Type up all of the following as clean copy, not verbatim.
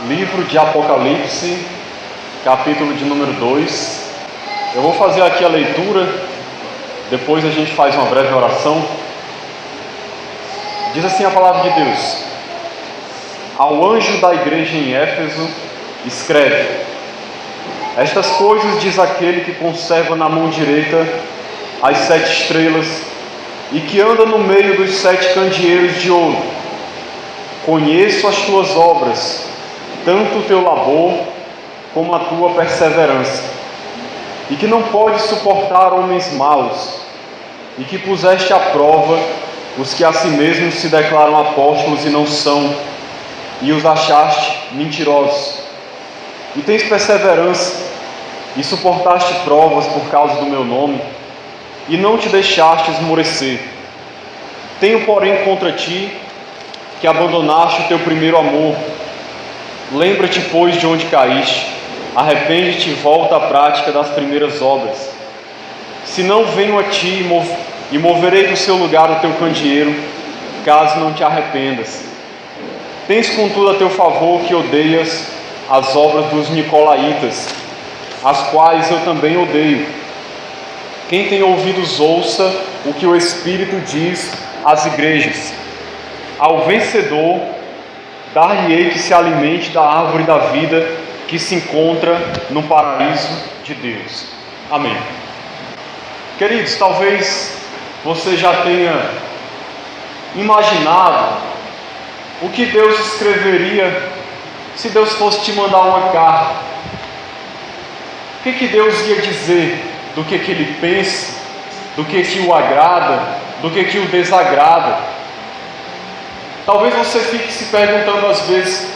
livro de Apocalipse, capítulo de número 2. Eu vou fazer aqui a leitura, depois a gente faz uma breve oração. Diz assim a palavra de Deus: ao anjo da igreja em Éfeso, escreve: estas coisas diz aquele que conserva na mão direita as 7 estrelas e que anda no meio dos 7 candeeiros de ouro. Conheço as tuas obras, tanto o teu labor como a tua perseverança, e que não podes suportar homens maus, e que puseste à prova os que a si mesmos se declaram apóstolos e não são, e os achaste mentirosos. E tens perseverança, e suportaste provas por causa do meu nome, e não te deixaste esmorecer. Tenho, porém, contra ti que abandonaste o teu primeiro amor. Lembra-te, pois, de onde caíste, arrepende-te e volta à prática das primeiras obras. Se não, venho a ti e moverei do seu lugar o teu candeeiro, caso não te arrependas. Tens, contudo, a teu favor que odeias as obras dos nicolaítas, as quais eu também odeio. Quem tem ouvidos, ouça o que o Espírito diz às igrejas. Ao vencedor, dar-lhe-ei que se alimente da árvore da vida que se encontra no paraíso de Deus. Amém. Queridos, talvez você já tenha imaginado o que Deus escreveria se Deus fosse te mandar uma carta. O que Deus ia dizer do que Ele pensa, do que o agrada, do que o desagrada. Talvez você fique se perguntando às vezes: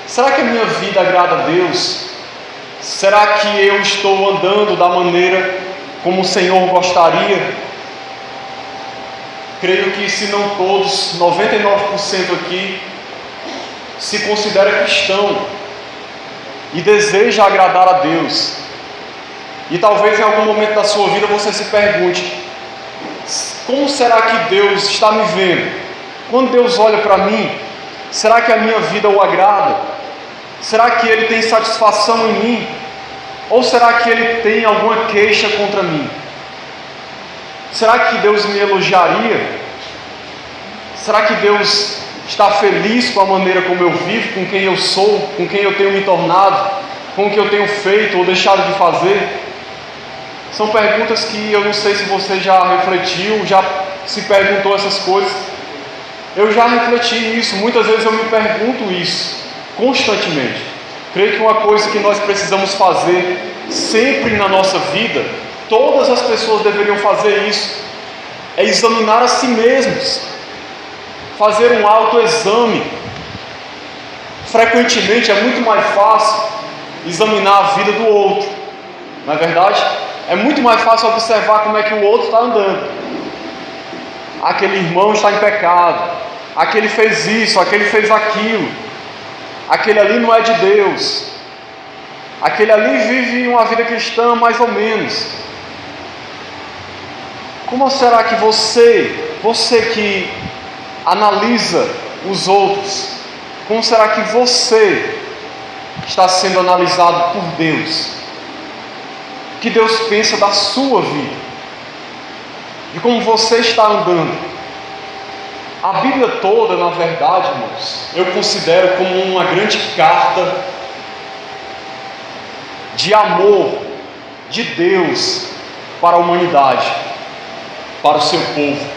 será que a minha vida agrada a Deus? Será que eu estou andando da maneira como o Senhor gostaria? Creio que, se não todos, 99% aqui se considera cristão e deseja agradar a Deus. E talvez em algum momento da sua vida você se pergunte: como será que Deus está me vendo? Quando Deus olha para mim, será que a minha vida o agrada? Será que Ele tem satisfação em mim? Ou será que Ele tem alguma queixa contra mim? Será que Deus me elogiaria? Será que Deus está feliz com a maneira como eu vivo, com quem eu sou, com quem eu tenho me tornado, com o que eu tenho feito ou deixado de fazer? São perguntas que eu não sei se você já refletiu, já se perguntou essas coisas. Eu já refleti isso, muitas vezes eu me pergunto isso, constantemente. Creio que uma coisa que nós precisamos fazer sempre na nossa vida, todas as pessoas deveriam fazer isso, é examinar a si mesmos, fazer um autoexame. Frequentemente é muito mais fácil examinar a vida do outro, não é verdade? É muito mais fácil observar como é que o outro está andando. Aquele irmão está em pecado, aquele fez isso, aquele fez aquilo, aquele ali não é de Deus, aquele ali vive uma vida cristã mais ou menos. Como será que você que analisa os outros, como será que você está sendo analisado por Deus? O que Deus pensa da sua vida, de como você está andando? A Bíblia toda, na verdade, irmãos, eu considero como uma grande carta de amor de Deus para a humanidade, para o seu povo,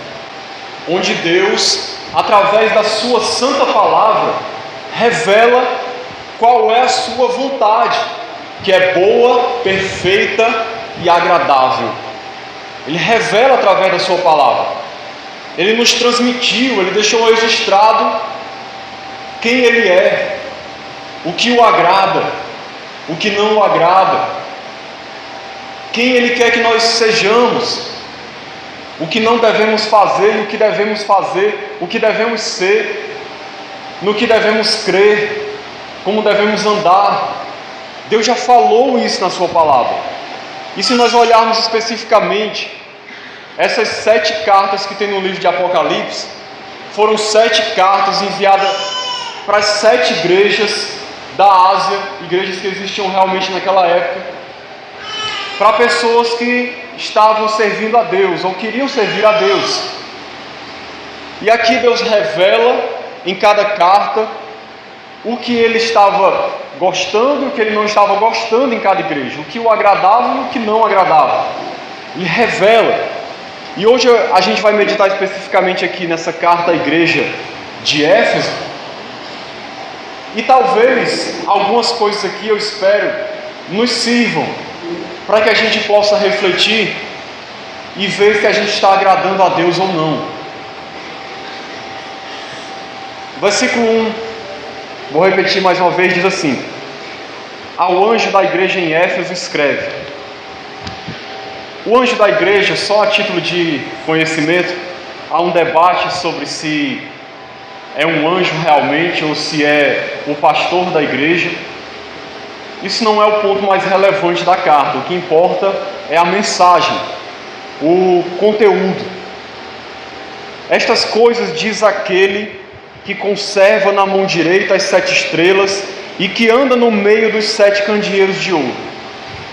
onde Deus, através da sua santa palavra, revela qual é a sua vontade, que é boa, perfeita e agradável. Ele revela através da sua palavra. Ele nos transmitiu, Ele deixou registrado quem Ele é, o que o agrada, o que não o agrada, quem Ele quer que nós sejamos, o que não devemos fazer e o que devemos fazer, o que devemos ser, no que devemos crer, como devemos andar. Deus já falou isso na sua palavra. E se nós olharmos especificamente, essas 7 cartas que tem no livro de Apocalipse foram 7 cartas enviadas para as 7 igrejas da Ásia, igrejas que existiam realmente naquela época, para pessoas que estavam servindo a Deus ou queriam servir a Deus. E aqui Deus revela em cada carta o que ele estava gostando e o que ele não estava gostando em cada igreja, o que o agradava e o que não agradava. Ele revela. E hoje a gente vai meditar especificamente aqui nessa carta à igreja de Éfeso. E talvez algumas coisas aqui, eu espero, nos sirvam para que a gente possa refletir e ver se a gente está agradando a Deus ou não. Versículo 1, vou repetir mais uma vez, diz assim: ao anjo da igreja em Éfeso escreve. O anjo da igreja, só a título de conhecimento, há um debate sobre se é um anjo realmente ou se é o pastor da igreja. Isso não é o ponto mais relevante da carta. O que importa é a mensagem, o conteúdo. Estas coisas diz aquele que conserva na mão direita as 7 estrelas e que anda no meio dos 7 candeeiros de ouro.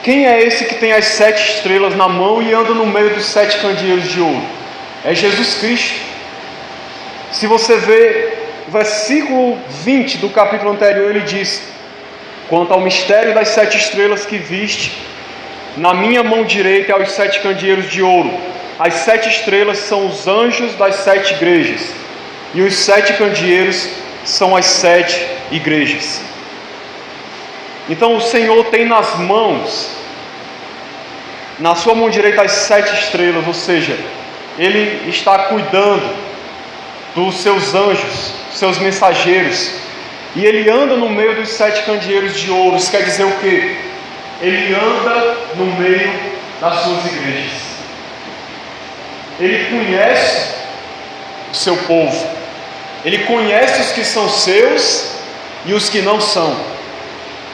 Quem é esse que tem as 7 estrelas na mão e anda no meio dos 7 candeeiros de ouro? É Jesus Cristo. Se você ver o versículo 20 do capítulo anterior, ele diz: quanto ao mistério das 7 estrelas que viste, na minha mão direita há os 7 candeeiros de ouro. As 7 estrelas são os anjos das 7 igrejas, e os 7 candeeiros são as 7 igrejas. Então o Senhor tem nas mãos, na sua mão direita, as 7 estrelas, ou seja, Ele está cuidando dos seus anjos, seus mensageiros, e Ele anda no meio dos 7 candeeiros de ouro. Isso quer dizer o quê? Ele anda no meio das suas igrejas. Ele conhece o seu povo. Ele conhece os que são seus e os que não são.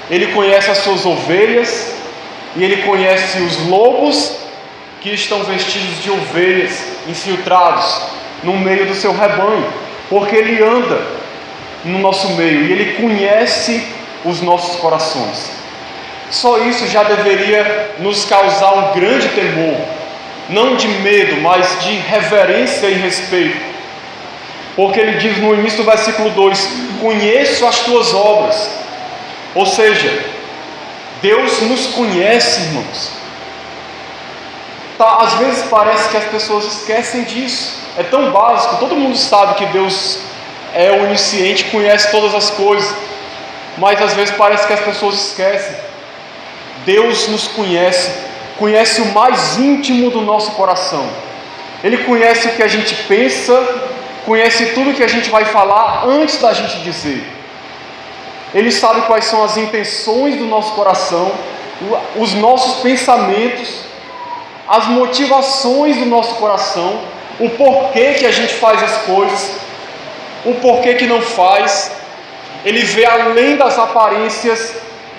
Ele conhece as suas ovelhas e Ele conhece os lobos que estão vestidos de ovelhas, infiltrados no meio do seu rebanho, porque Ele anda no nosso meio e Ele conhece os nossos corações. Só isso já deveria nos causar um grande temor, não de medo, mas de reverência e respeito, porque Ele diz no início do versículo 2: conheço as tuas obras. Ou seja, Deus nos conhece, irmãos. Às vezes parece que as pessoas esquecem disso. É tão básico, todo mundo sabe que Deus é onisciente, conhece todas as coisas, mas às vezes parece que as pessoas esquecem. Deus nos conhece, conhece o mais íntimo do nosso coração. Ele conhece o que a gente pensa, conhece tudo que a gente vai falar antes da gente dizer. Ele sabe quais são as intenções do nosso coração, os nossos pensamentos, as motivações do nosso coração, o porquê que a gente faz as coisas, o porquê que não faz. Ele vê além das aparências,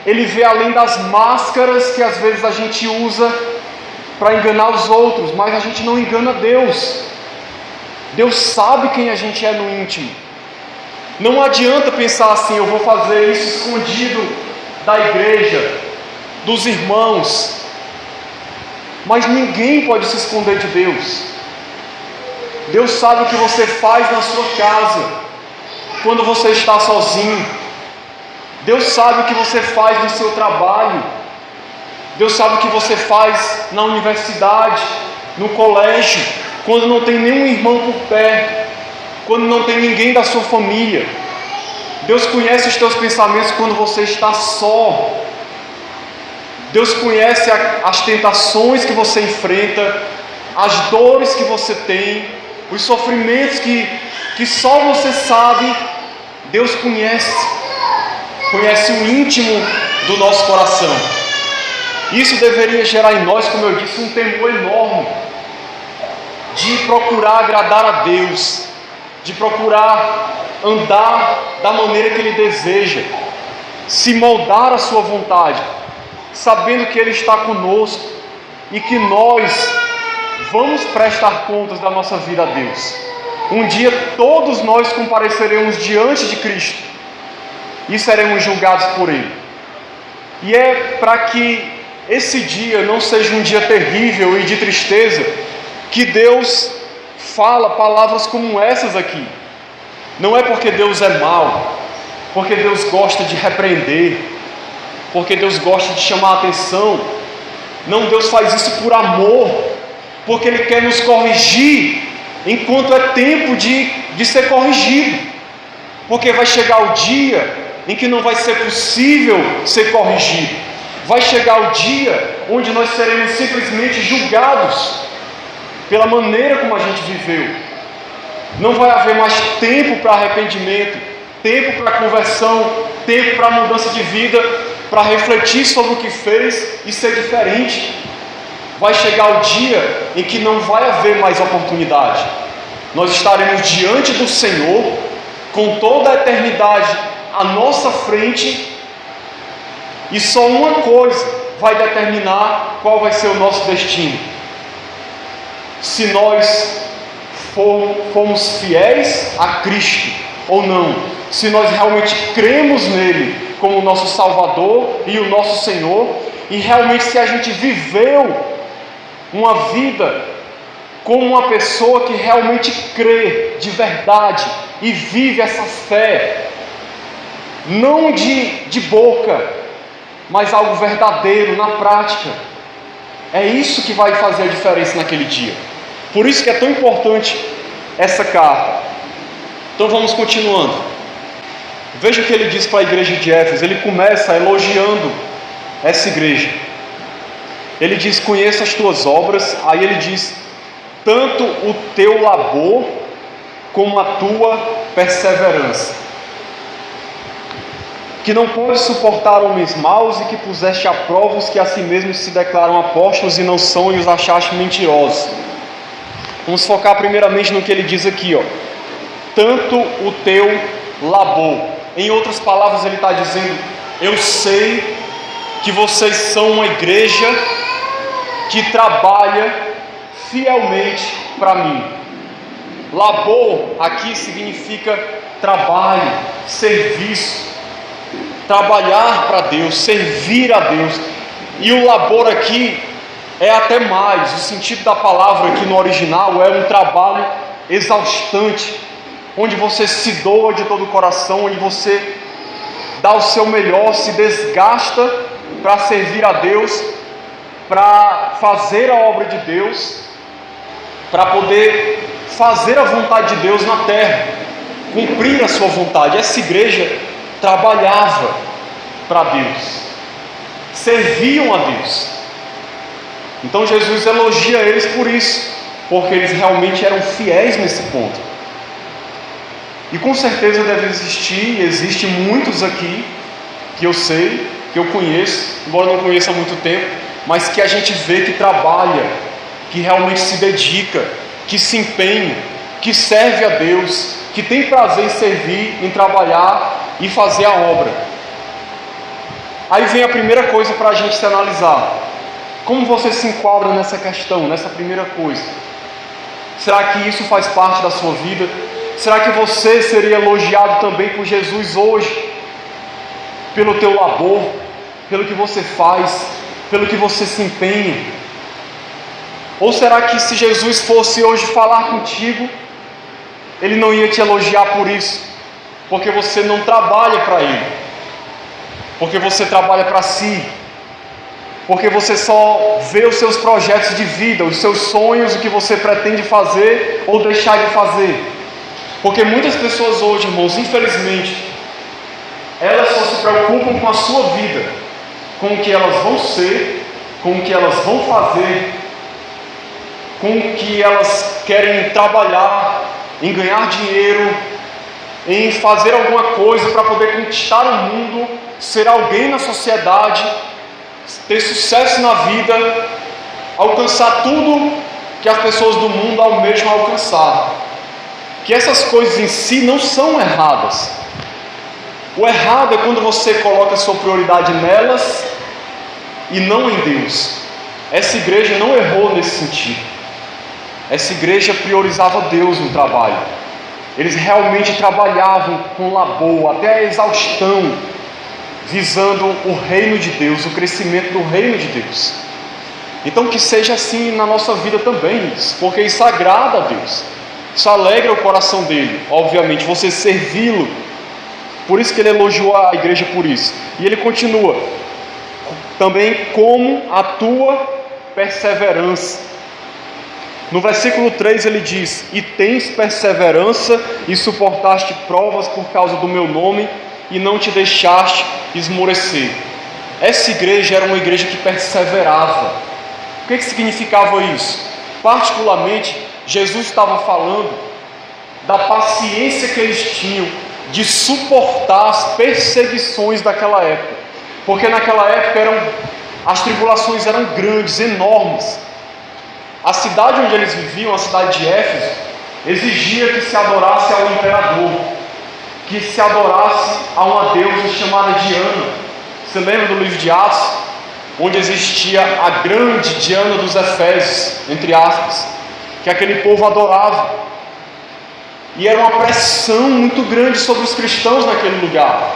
Ele vê além das máscaras que às vezes a gente usa para enganar os outros, mas a gente não engana Deus. Deus sabe quem a gente é no íntimo. Não adianta pensar assim: eu vou fazer isso escondido da igreja, dos irmãos. Mas ninguém pode se esconder de Deus. Deus sabe o que você faz na sua casa, quando você está sozinho. Deus sabe o que você faz no seu trabalho. Deus sabe o que você faz na universidade, no colégio, quando não tem nenhum irmão por perto, quando não tem ninguém da sua família. Deus conhece os teus pensamentos quando você está só. Deus conhece as tentações que você enfrenta, as dores que você tem, os sofrimentos que só você sabe. Deus conhece o íntimo do nosso coração. Isso deveria gerar em nós, como eu disse, um temor enorme de procurar agradar a Deus, de procurar andar da maneira que Ele deseja, se moldar à sua vontade, sabendo que Ele está conosco e que nós vamos prestar contas da nossa vida a Deus. Um dia todos nós compareceremos diante de Cristo e seremos julgados por Ele. E é para que esse dia não seja um dia terrível e de tristeza que Deus fala palavras como essas aqui. Não é porque Deus é mau, porque Deus gosta de repreender, porque Deus gosta de chamar a atenção. Não, Deus faz isso por amor, porque Ele quer nos corrigir enquanto é tempo de ser corrigido, porque vai chegar o dia em que não vai ser possível ser corrigido. Vai chegar o dia onde nós seremos simplesmente julgados pela maneira como a gente viveu. Não vai haver mais tempo para arrependimento, tempo para conversão, tempo para mudança de vida, para refletir sobre o que fez e ser diferente. Vai chegar o dia em que não vai haver mais oportunidade. Nós estaremos diante do Senhor, com toda a eternidade à nossa frente, e só uma coisa vai determinar qual vai ser o nosso destino: se nós formos fiéis a Cristo ou não, se nós realmente cremos nele como o nosso Salvador e o nosso Senhor, e realmente se a gente viveu uma vida como uma pessoa que realmente crê de verdade e vive essa fé, não de boca, mas algo verdadeiro na prática. É isso que vai fazer a diferença naquele dia. Por isso que é tão importante essa carta. Então vamos continuando. Veja o que ele diz para a igreja de Éfeso. Ele começa elogiando essa igreja. Ele diz: conheço as tuas obras. Aí ele diz: tanto o teu labor como a tua perseverança, que não podes suportar homens maus, e que puseste a prova os que a si mesmos se declaram apóstolos e não são, e os achaste mentirosos. Vamos focar primeiramente no que ele diz aqui, tanto o teu labor. Em outras palavras, ele está dizendo: eu sei que vocês são uma igreja que trabalha fielmente para mim. Labor aqui significa trabalho, serviço, trabalhar para Deus, servir a Deus. E o labor aqui é até mais, o sentido da palavra aqui no original é um trabalho exaustante, onde você se doa de todo o coração, onde você dá o seu melhor, se desgasta para servir a Deus, para fazer a obra de Deus, para poder fazer a vontade de Deus na terra, cumprir a sua vontade. Essa igreja trabalhava para Deus, serviam a Deus. Então Jesus elogia eles por isso, porque eles realmente eram fiéis nesse ponto. E com certeza deve existir, e existe muitos aqui, que eu sei, que eu conheço, embora não conheça há muito tempo, mas que a gente vê que trabalha, que realmente se dedica, que se empenha, que serve a Deus, que tem prazer em servir, em trabalhar e fazer a obra. Aí vem a primeira coisa para a gente se analisar. Como você se enquadra nessa questão, nessa primeira coisa? Será que isso faz parte da sua vida? Será que você seria elogiado também por Jesus hoje? Pelo teu labor, pelo que você faz, pelo que você se empenha? Ou será que se Jesus fosse hoje falar contigo, Ele não ia te elogiar por isso? Porque você não trabalha para Ele, porque você trabalha para si, porque você só vê os seus projetos de vida, os seus sonhos, o que você pretende fazer ou deixar de fazer. Porque muitas pessoas hoje, irmãos, infelizmente, elas só se preocupam com a sua vida, com o que elas vão ser, com o que elas vão fazer, com o que elas querem trabalhar, em ganhar dinheiro, em fazer alguma coisa para poder conquistar o mundo, ser alguém na sociedade, ter sucesso na vida, alcançar tudo que as pessoas do mundo almejam alcançar. Que essas coisas em si não são erradas. O errado é quando você coloca a sua prioridade nelas e não em Deus. Essa igreja não errou nesse sentido. Essa igreja priorizava Deus no trabalho. Eles realmente trabalhavam com labor, até a exaustão, visando o reino de Deus, o crescimento do reino de Deus. Então que seja assim na nossa vida também, porque isso agrada a Deus, isso alegra o coração dele, obviamente, você servi-lo. Por isso que ele elogiou a igreja por isso. E ele continua, também como a tua perseverança. No versículo 3 ele diz: e tens perseverança e suportaste provas por causa do meu nome e não te deixaste esmorecer. Essa igreja era uma igreja que perseverava. O que significava isso? Particularmente, Jesus estava falando da paciência que eles tinham de suportar as perseguições daquela época, porque naquela época as tribulações eram grandes, enormes. A cidade onde eles viviam, a cidade de Éfeso, exigia que se adorasse ao imperador, que se adorasse a uma deusa chamada Diana. Você lembra do livro de Atos, onde existia a grande Diana dos Efésios, entre aspas, que aquele povo adorava? E era uma pressão muito grande sobre os cristãos naquele lugar,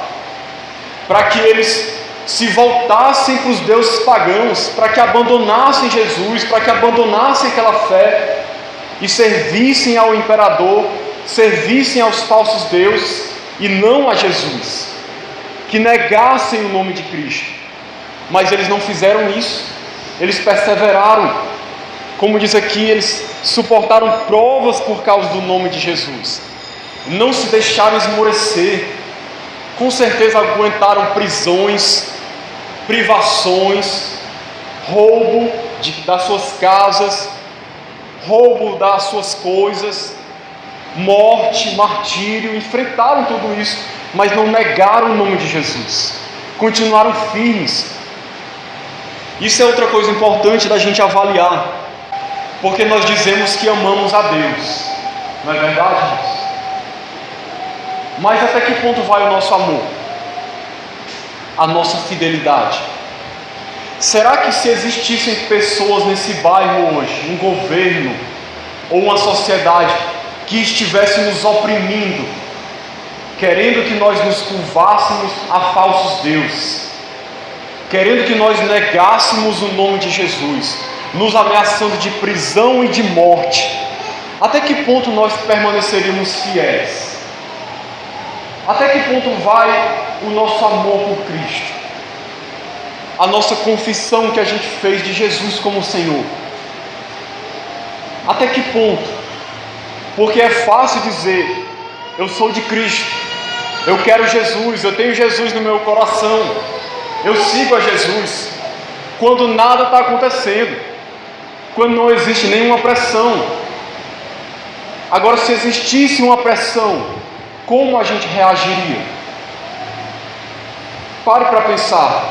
para que eles se voltassem para os deuses pagãos, para que abandonassem Jesus, para que abandonassem aquela fé e servissem ao imperador, servissem aos falsos deuses e não a Jesus, que negassem o nome de Cristo. Mas eles não fizeram isso, eles perseveraram. Como diz aqui, eles suportaram provas por causa do nome de Jesus, não se deixaram esmorecer. Com certeza aguentaram prisões, privações, roubo das suas casas, roubo das suas coisas, morte, martírio. Enfrentaram tudo isso, mas não negaram o nome de Jesus, continuaram firmes. Isso é outra coisa importante da gente avaliar, porque nós dizemos que amamos a Deus, não é verdade? Mas até que ponto vai o nosso amor? A nossa fidelidade? Será que se existissem pessoas nesse bairro hoje, um governo ou uma sociedade que estivesse nos oprimindo, querendo que nós nos curvássemos a falsos deuses, querendo que nós negássemos o nome de Jesus, nos ameaçando de prisão e de morte, até que ponto nós permaneceríamos fiéis? Até que ponto vai o nosso amor por Cristo? A nossa confissão que a gente fez de Jesus como Senhor? Até que ponto? Porque é fácil dizer: eu sou de Cristo, eu quero Jesus, eu tenho Jesus no meu coração, eu sigo a Jesus, quando nada está acontecendo, quando não existe nenhuma pressão. Agora, se existisse uma pressão, como a gente reagiria? Pare para pensar,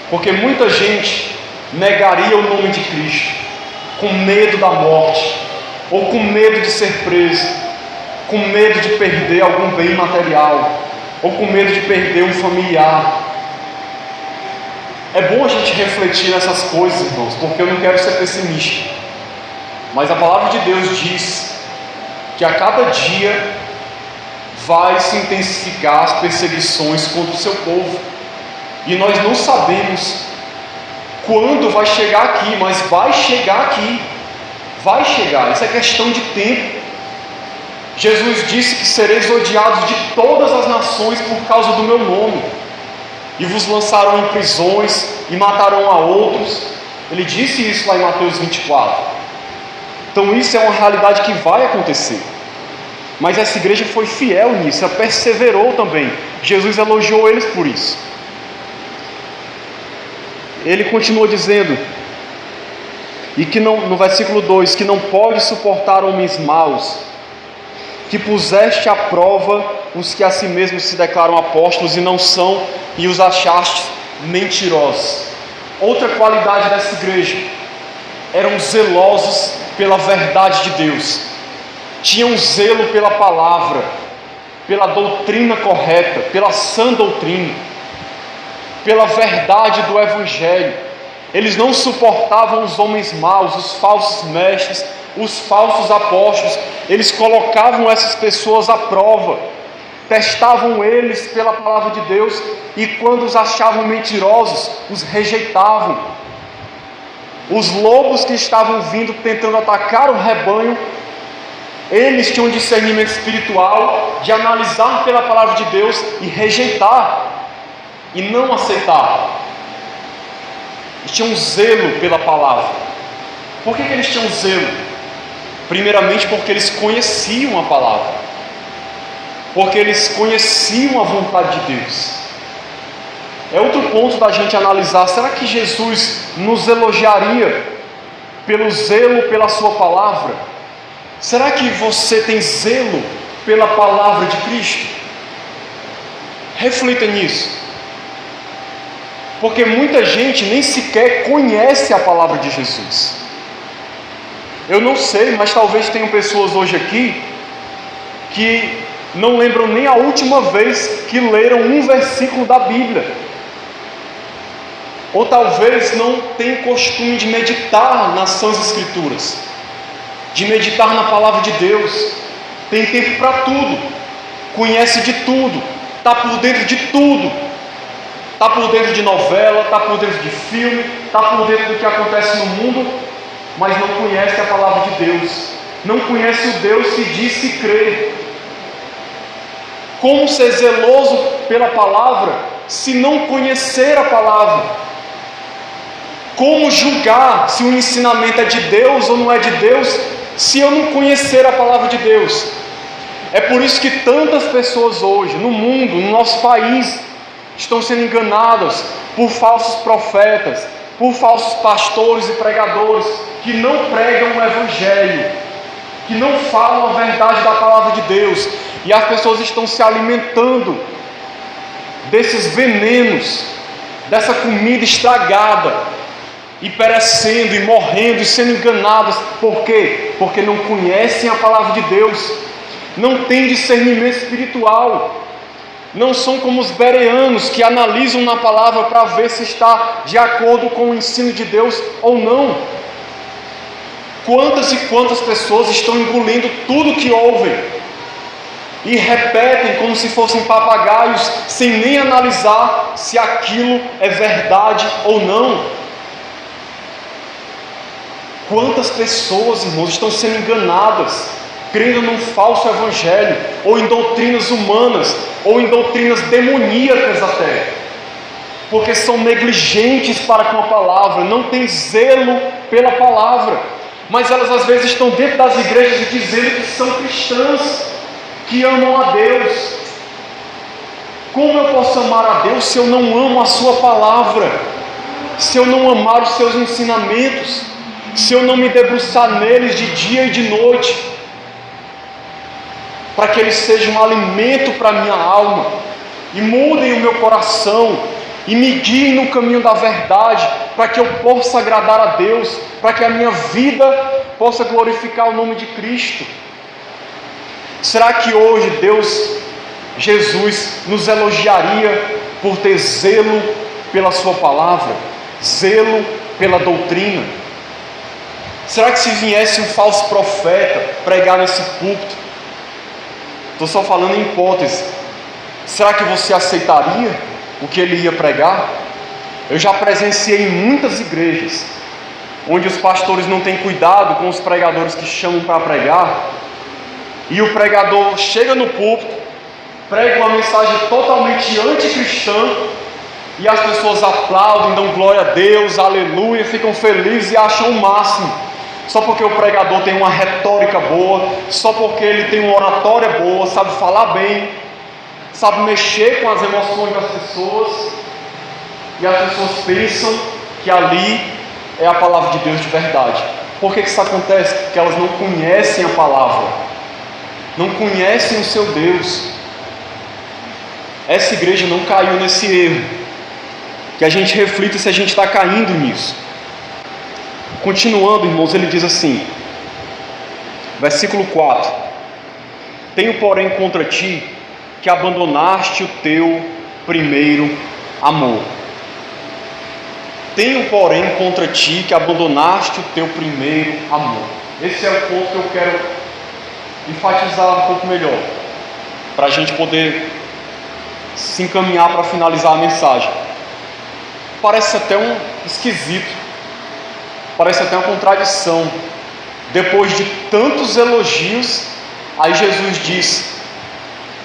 porque muita gente negaria o nome de Cristo com medo da morte, ou com medo de ser preso, com medo de perder algum bem material, ou com medo de perder um familiar. É bom a gente refletir nessas coisas, irmãos, porque eu não quero ser pessimista, mas a palavra de Deus diz que a cada dia vai se intensificar as perseguições contra o seu povo, e nós não sabemos quando vai chegar aqui, mas vai chegar aqui, vai chegar, isso é questão de tempo. Jesus disse que sereis odiados de todas as nações por causa do meu nome, e vos lançarão em prisões e matarão a outros. Ele disse isso lá em Mateus 24. Então isso é uma realidade que vai acontecer. Mas essa igreja foi fiel nisso, ela perseverou também. Jesus elogiou eles por isso. Ele continua dizendo, e que não, no versículo 2, que não pode suportar homens maus, que puseste à prova os que a si mesmos se declaram apóstolos e não são, e os achaste mentirosos. Outra qualidade dessa igreja: eram zelosos pela verdade de Deus, tinham zelo pela palavra, pela doutrina correta, pela sã doutrina, pela verdade do Evangelho. Eles não suportavam os homens maus, os falsos mestres, os falsos apóstolos, eles colocavam essas pessoas à prova, testavam eles pela palavra de Deus, e quando os achavam mentirosos, os rejeitavam. Os lobos que estavam vindo tentando atacar o rebanho, eles tinham um discernimento espiritual de analisar pela palavra de Deus e rejeitar, e não aceitar. Eles tinham zelo pela palavra. Por que eles tinham zelo? Primeiramente porque eles conheciam a palavra, porque eles conheciam a vontade de Deus. É outro ponto da gente analisar: será que Jesus nos elogiaria pelo zelo pela sua palavra? Será que você tem zelo pela palavra de Cristo? Reflita nisso, porque muita gente nem sequer conhece a palavra de Jesus. Eu não sei, mas talvez tenham pessoas hoje aqui que não lembram nem a última vez que leram um versículo da Bíblia, ou talvez não tenham costume de meditar nas Sãs Escrituras, de meditar na palavra de Deus. Tem tempo para tudo, conhece de tudo, está por dentro de tudo, está por dentro de novela, está por dentro de filme, está por dentro do que acontece no mundo, mas não conhece a palavra de Deus, não conhece o Deus que disse crer. Como ser zeloso pela palavra se não conhecer a palavra? Como julgar se o ensinamento é de Deus ou não é de Deus, se eu não conhecer a palavra de Deus? É por isso que tantas pessoas hoje, no mundo, no nosso país, estão sendo enganadas por falsos profetas, por falsos pastores e pregadores, que não pregam o Evangelho, que não falam a verdade da palavra de Deus, e as pessoas estão se alimentando desses venenos, dessa comida estragada, e perecendo, e morrendo, e sendo enganadas. Por quê? Porque não conhecem a palavra de Deus, não têm discernimento espiritual, não são como os bereanos, que analisam na palavra para ver se está de acordo com o ensino de Deus ou não. Quantas e quantas pessoas estão engolindo tudo que ouvem e repetem como se fossem papagaios, sem nem analisar se aquilo é verdade ou não. Quantas pessoas, irmãos, estão sendo enganadas, crendo num falso evangelho, ou em doutrinas humanas, ou em doutrinas demoníacas até, porque são negligentes para com a palavra, não têm zelo pela palavra, mas elas às vezes estão dentro das igrejas e dizendo que são cristãs, que amam a Deus. Como eu posso amar a Deus se eu não amo a sua palavra, se eu não amar os seus ensinamentos, se eu não me debruçar neles de dia e de noite, para que eles sejam um alimento para a minha alma, e mudem o meu coração, e me guiem no caminho da verdade, para que eu possa agradar a Deus, para que a minha vida possa glorificar o nome de Cristo? Será que hoje Jesus nos elogiaria por ter zelo pela sua palavra, zelo pela doutrina? Será que se viesse um falso profeta pregar nesse púlpito, estou só falando em hipótese, será que você aceitaria o que ele ia pregar? Eu já presenciei em muitas igrejas onde os pastores não têm cuidado com os pregadores que chamam para pregar, e o pregador chega no púlpito, prega uma mensagem totalmente anticristã, e as pessoas aplaudem, dão glória a Deus, aleluia, ficam felizes e acham o máximo, só porque o pregador tem uma retórica boa, só porque ele tem uma oratória boa, sabe falar bem, sabe mexer com as emoções das pessoas, e as pessoas pensam que ali é a palavra de Deus de verdade. Por que isso acontece? Porque elas não conhecem a palavra, não conhecem o seu Deus. Essa igreja não caiu nesse erro, que a gente reflita se a gente está caindo nisso. Continuando, irmãos, ele diz assim, versículo 4: tenho porém contra ti que abandonaste o teu primeiro amor. Tenho porém contra ti que abandonaste o teu primeiro amor. esse é o ponto que eu quero enfatizar um pouco melhor, para a gente poder se encaminhar para finalizar a mensagem. Parece até um esquisito, parece até uma contradição. Depois de tantos elogios, aí Jesus diz: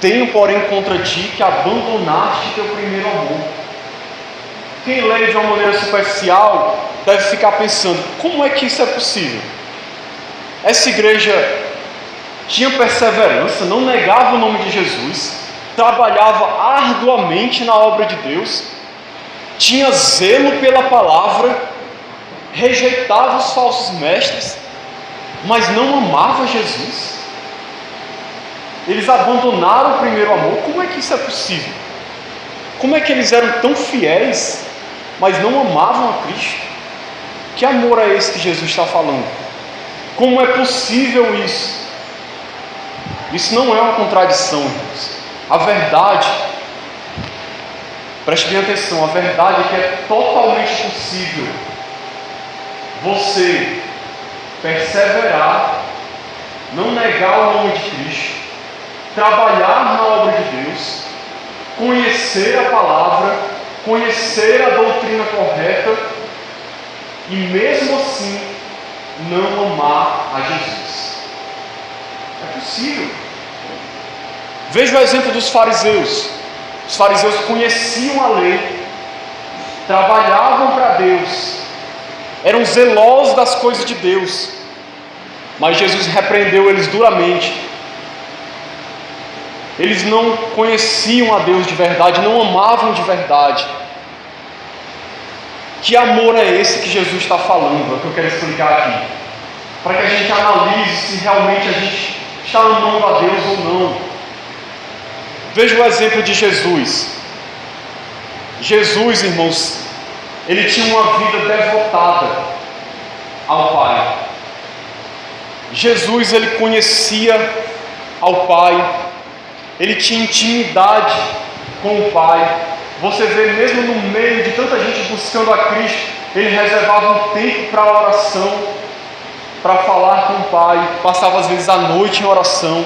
tenho porém contra ti que abandonaste teu primeiro amor. Quem lê de uma maneira superficial deve ficar pensando: como é que isso é possível? Essa igreja tinha perseverança, não negava o nome de Jesus, trabalhava arduamente na obra de Deus, tinha zelo pela palavra, rejeitava os falsos mestres, mas não amava Jesus. Eles abandonaram o primeiro amor. Como é que isso é possível? Como é que eles eram tão fiéis, mas não amavam a Cristo? Que amor é esse que Jesus está falando? Como é possível isso? Isso não é uma contradição, irmãos. A verdade, preste bem atenção, a verdade é que é totalmente possível você perseverar, não negar o nome de Cristo, trabalhar na obra de Deus, conhecer a palavra, conhecer a doutrina correta e mesmo assim não amar a Jesus. É possível. Veja o exemplo dos fariseus. Os fariseus conheciam a lei, trabalhavam para Deus, eram zelosos das coisas de Deus, mas Jesus repreendeu eles duramente. Eles não conheciam a Deus de verdade, não amavam de verdade. Que amor é esse que Jesus está falando? É o que eu quero explicar aqui, para que a gente analise se realmente a gente está amando a Deus ou não. Veja o exemplo de Jesus. Jesus, irmãos, ele tinha uma vida devotada ao Pai. Jesus, ele conhecia ao Pai, ele tinha intimidade com o Pai. Você vê, mesmo no meio de tanta gente buscando a Cristo, ele reservava um tempo para a oração, para falar com o Pai, passava às vezes a noite em oração.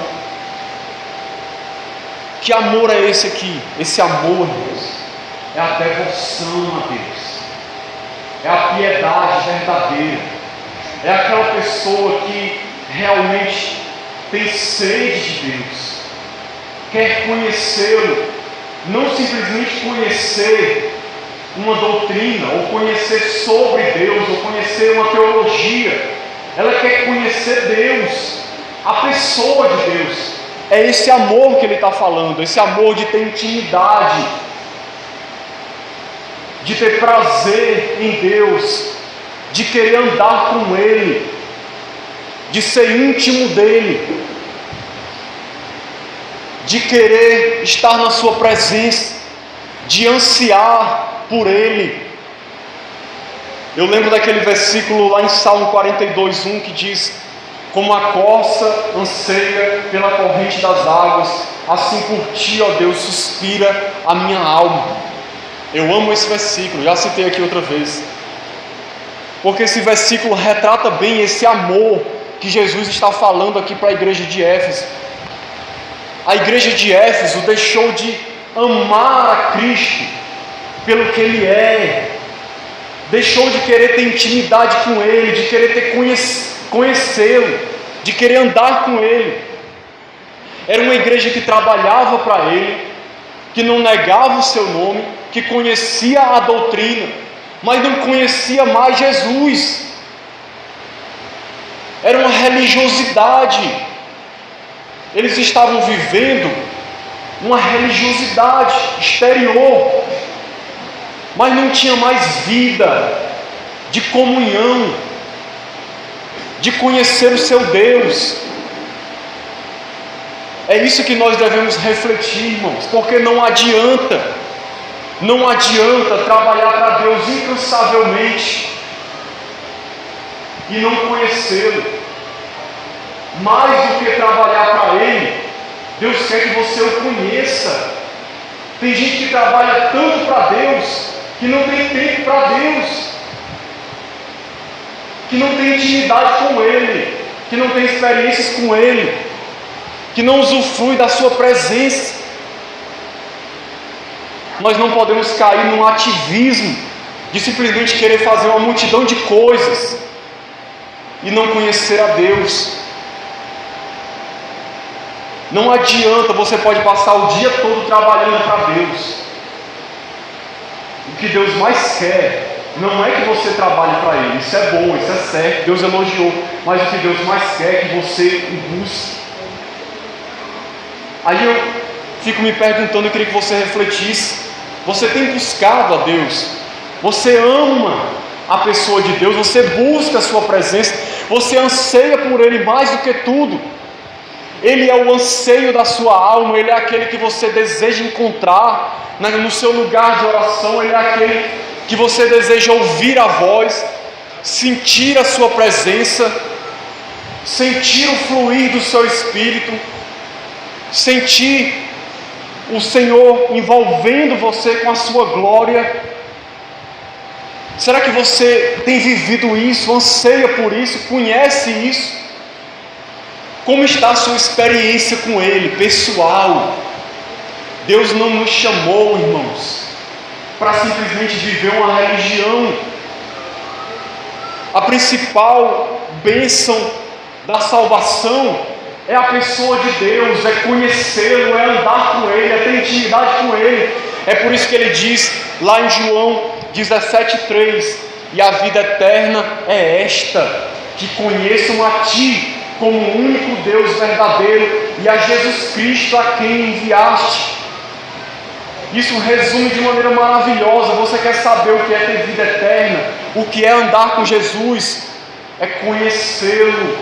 Que amor é esse aqui? Esse amor, irmãos, é a devoção a Deus, é a piedade verdadeira, é aquela pessoa que realmente tem sede de Deus, quer conhecê-lo, não simplesmente conhecer uma doutrina, ou conhecer sobre Deus, ou conhecer uma teologia. Ela quer conhecer Deus, a pessoa de Deus. É esse amor que ele está falando, esse amor de ter intimidade, de ter prazer em Deus, de querer andar com Ele, de ser íntimo dEle, de querer estar na sua presença, de ansiar por Ele. Eu lembro daquele versículo lá em Salmo 42:1 que diz: como a corça anseia pela corrente das águas, assim por ti, ó Deus, suspira a minha alma. Eu amo esse versículo, já citei aqui outra vez, porque esse versículo retrata bem esse amor que Jesus está falando aqui para a igreja de Éfeso. A igreja de Éfeso deixou de amar a Cristo pelo que Ele é, deixou de querer ter intimidade com Ele, de querer conhecê-lo, de querer andar com Ele. Era uma igreja que trabalhava para Ele, que não negava o seu nome, que conhecia a doutrina, mas não conhecia mais Jesus. Era uma religiosidade. Eles estavam vivendo uma religiosidade exterior, mas não tinha mais vida de comunhão, de conhecer o seu Deus. É isso que nós devemos refletir, irmãos, porque não adianta trabalhar para Deus incansavelmente e não conhecê-lo. Mais do que trabalhar para Ele, Deus quer que você o conheça. Tem gente que trabalha tanto para Deus que não tem tempo para Deus, que não tem intimidade com Ele. que não tem experiências com Ele, que não usufrui da sua presença. Nós não podemos cair num ativismo de simplesmente querer fazer uma multidão de coisas e não conhecer a Deus. Não adianta, você pode passar o dia todo trabalhando para Deus. O que Deus mais quer não é que você trabalhe para Ele, isso é bom, isso é certo, Deus elogiou, mas o que Deus mais quer é que você o busque. Aí eu fico me perguntando, eu queria que você refletisse: você tem buscado a Deus? Você ama a pessoa de Deus? Você busca a sua presença? Você anseia por Ele mais do que tudo? Ele é o anseio da sua alma, Ele é aquele que você deseja encontrar no seu lugar de oração, Ele é aquele que você deseja ouvir a voz, sentir a sua presença, sentir o fluir do seu espírito, sentir o Senhor envolvendo você com a sua glória. Será que você tem vivido isso, anseia por isso, conhece isso? Como está a sua experiência com Ele, pessoal? Deus não nos chamou, irmãos, para simplesmente viver uma religião. A principal bênção da salvação é a pessoa de Deus, é conhecê-lo, é andar com Ele, é ter intimidade com Ele. É por isso que Ele diz lá em João 17,3: e a vida eterna é esta, que conheçam a Ti como o único Deus verdadeiro e a Jesus Cristo a quem enviaste. Isso resume de maneira maravilhosa. Você quer saber o que é ter vida eterna? O que é andar com Jesus? É conhecê-lo,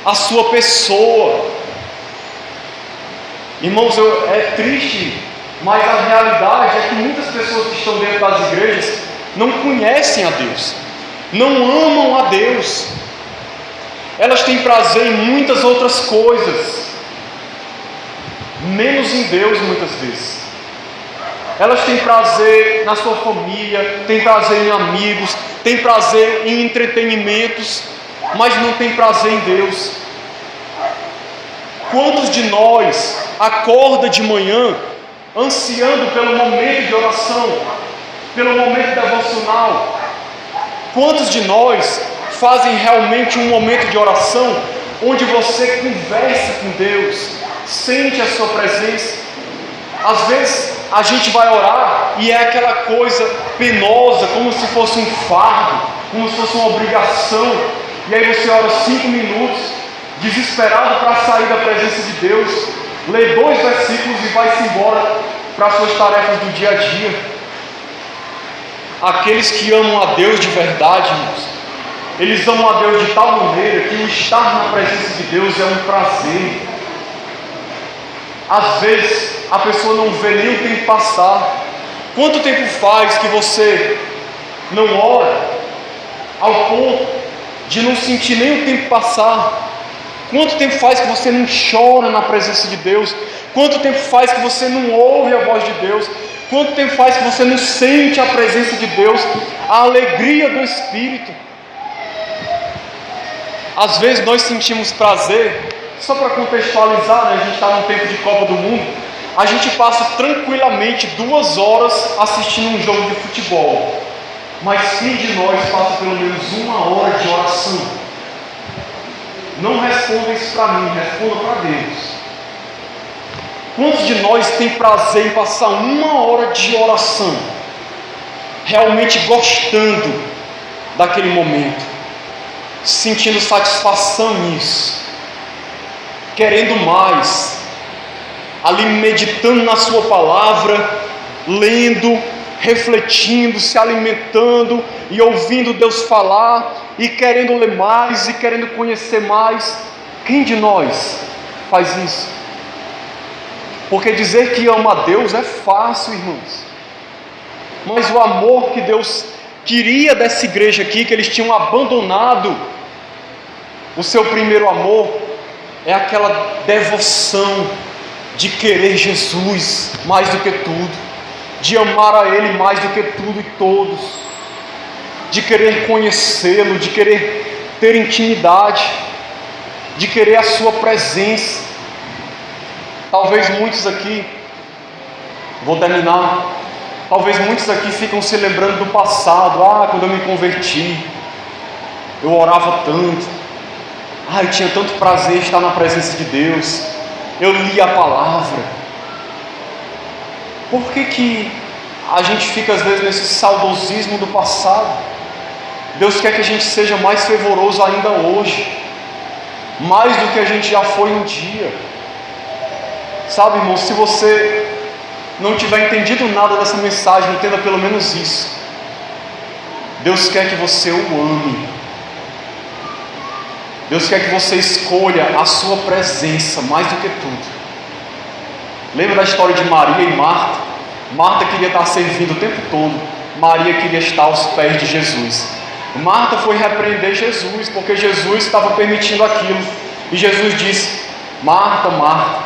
a sua pessoa. Irmãos, é triste, mas a realidade é que muitas pessoas que estão dentro das igrejas não conhecem a Deus, não amam a Deus. Elas têm prazer em muitas outras coisas, menos em Deus muitas vezes. Elas têm prazer na sua família, têm prazer em amigos, têm prazer em entretenimentos, mas não têm prazer em Deus. Quantos de nós acorda de manhã ansiando pelo momento de oração, pelo momento devocional? Quantos de nós fazem realmente um momento de oração onde você conversa com Deus, sente a sua presença? Às vezes a gente vai orar e é aquela coisa penosa, como se fosse um fardo, como se fosse uma obrigação, e aí você ora 5 minutos, desesperado para sair da presença de Deus, lê 2 versículos e vai-se embora para as suas tarefas do dia a dia. Aqueles que amam a Deus de verdade, irmãos, eles amam a Deus de tal maneira que o estar na presença de Deus é um prazer. Às vezes a pessoa não vê nem o tempo passar. Quanto tempo faz que você não ora ao ponto de não sentir nem o tempo passar? Quanto tempo faz que você não chora na presença de Deus? Quanto tempo faz que você não ouve a voz de Deus? Quanto tempo faz que você não sente a presença de Deus, a alegria do Espírito? Às vezes nós sentimos prazer, só para contextualizar, né? A gente está num tempo de Copa do Mundo, a gente passa tranquilamente 2 horas assistindo um jogo de futebol, mas quem de nós passa pelo menos 1 hora de oração? Não responda isso para mim, responda para Deus. Quantos de nós tem prazer em passar 1 hora de oração, realmente gostando daquele momento, sentindo satisfação nisso, querendo mais, ali meditando na sua palavra, lendo, refletindo, se alimentando e ouvindo Deus falar, e querendo ler mais e querendo conhecer mais? Quem de nós faz isso? Porque dizer que ama a Deus é fácil, irmãos, mas o amor que Deus queria dessa igreja aqui, que eles tinham abandonado o seu primeiro amor, é aquela devoção de querer Jesus mais do que tudo, de amar a Ele mais do que tudo e todos. de querer conhecê-lo, de querer ter intimidade, de querer a sua presença. Talvez muitos aqui, vou terminar, talvez muitos aqui ficam se lembrando do passado. Quando eu me converti, eu orava tanto, eu tinha tanto prazer em estar na presença de Deus, eu lia a palavra. Por que a gente fica às vezes nesse saudosismo do passado? Deus quer que a gente seja mais fervoroso ainda hoje, mais do que a gente já foi um dia. Sabe, irmão, se você não tiver entendido nada dessa mensagem, entenda pelo menos isso. Deus quer que você o ame. Deus quer que você escolha a sua presença mais do que tudo. Lembra da história de Maria e Marta? Marta queria estar servindo o tempo todo, Maria queria estar aos pés de Jesus. Marta foi repreender Jesus, porque Jesus estava permitindo aquilo. E Jesus disse: Marta, Marta,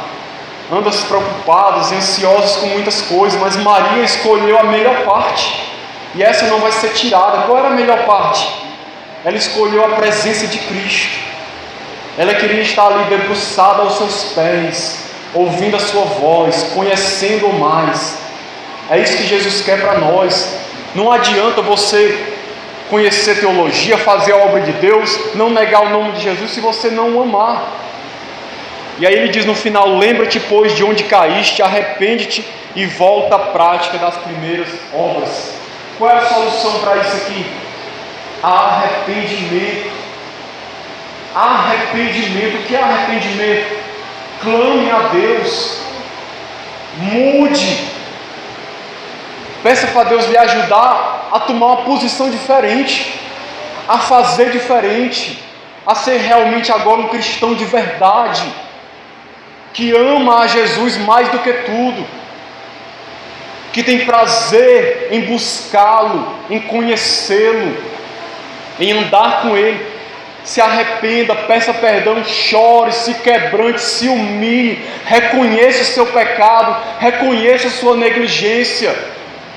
andas preocupadas e ansiosas com muitas coisas, mas Maria escolheu a melhor parte, e essa não vai ser tirada. Qual era a melhor parte? Ela escolheu a presença de Cristo. Ela queria estar ali debruçada aos seus pés, ouvindo a sua voz, conhecendo-o mais. É isso que Jesus quer para nós. Não adianta você conhecer teologia, fazer a obra de Deus, não negar o nome de Jesus, se você não o amar. E aí ele diz no final: lembra-te, pois, de onde caíste, arrepende-te e volta à prática das primeiras obras. Qual é a solução para isso aqui? Arrependimento. Arrependimento. O que é arrependimento? Clame a Deus, mude, peça para Deus lhe ajudar a tomar uma posição diferente, a fazer diferente, a ser realmente agora um cristão de verdade, que ama a Jesus mais do que tudo, que tem prazer em buscá-lo, em conhecê-lo, em andar com Ele. Se arrependa, peça perdão, chore, se quebrante, se humilhe, reconheça o seu pecado, reconheça a sua negligência,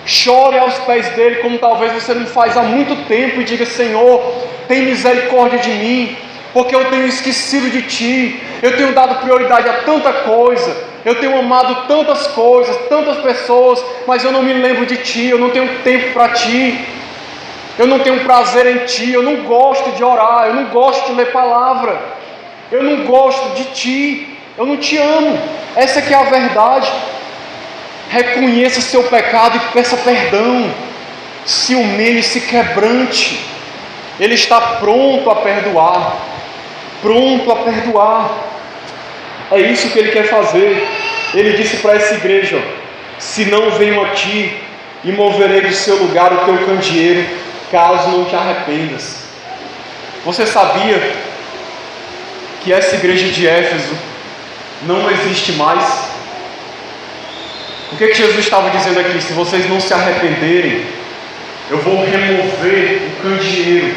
chore aos pés dele, como talvez você não faz há muito tempo, e diga: Senhor, tem misericórdia de mim, porque eu tenho esquecido de Ti, eu tenho dado prioridade a tanta coisa, eu tenho amado tantas coisas, tantas pessoas, mas eu não me lembro de Ti, eu não tenho tempo para Ti, eu não tenho prazer em Ti, eu não gosto de orar, eu não gosto de ler palavra, eu não gosto de Ti, eu não Te amo. Essa que é a verdade. Reconheça seu pecado e peça perdão, se humilhe, se quebrante. Ele está pronto a perdoar, pronto a perdoar. É isso que Ele quer fazer. Ele disse para essa igreja: se não venho a Ti, e moverei do seu lugar o teu candeeiro, caso não te arrependas. Você sabia que essa igreja de Éfeso não existe mais? O que Jesus estava dizendo aqui? Se vocês não se arrependerem, eu vou remover o candeeiro.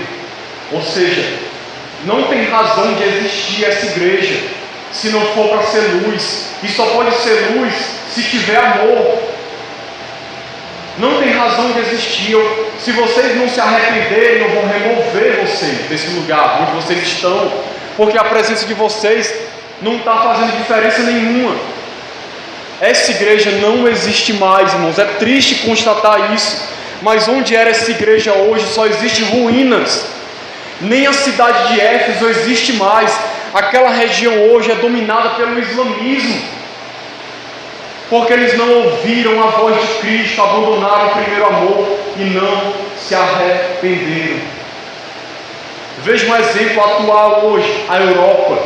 Ou seja, não tem razão de existir essa igreja se não for para ser luz. E só pode ser luz se tiver amor. Não tem razão de existir. Se vocês não se arrependerem, eu vou remover vocês desse lugar onde vocês estão, porque a presença de vocês não está fazendo diferença nenhuma. Essa igreja não existe mais, irmãos. É triste constatar isso, mas onde era essa igreja hoje só existe ruínas. Nem a cidade de Éfeso existe mais. Aquela região hoje é dominada pelo islamismo, porque eles não ouviram a voz de Cristo, abandonaram o primeiro amor e não se arrependeram. Veja um exemplo atual hoje: a Europa.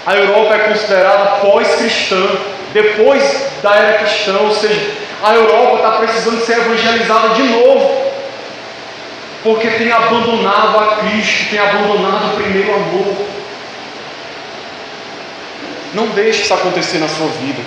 A Europa é considerada pós-cristã, depois da era cristã, ou seja, a Europa está precisando ser evangelizada de novo, porque tem abandonado a Cristo, tem abandonado o primeiro amor. Não deixe isso acontecer na sua vida.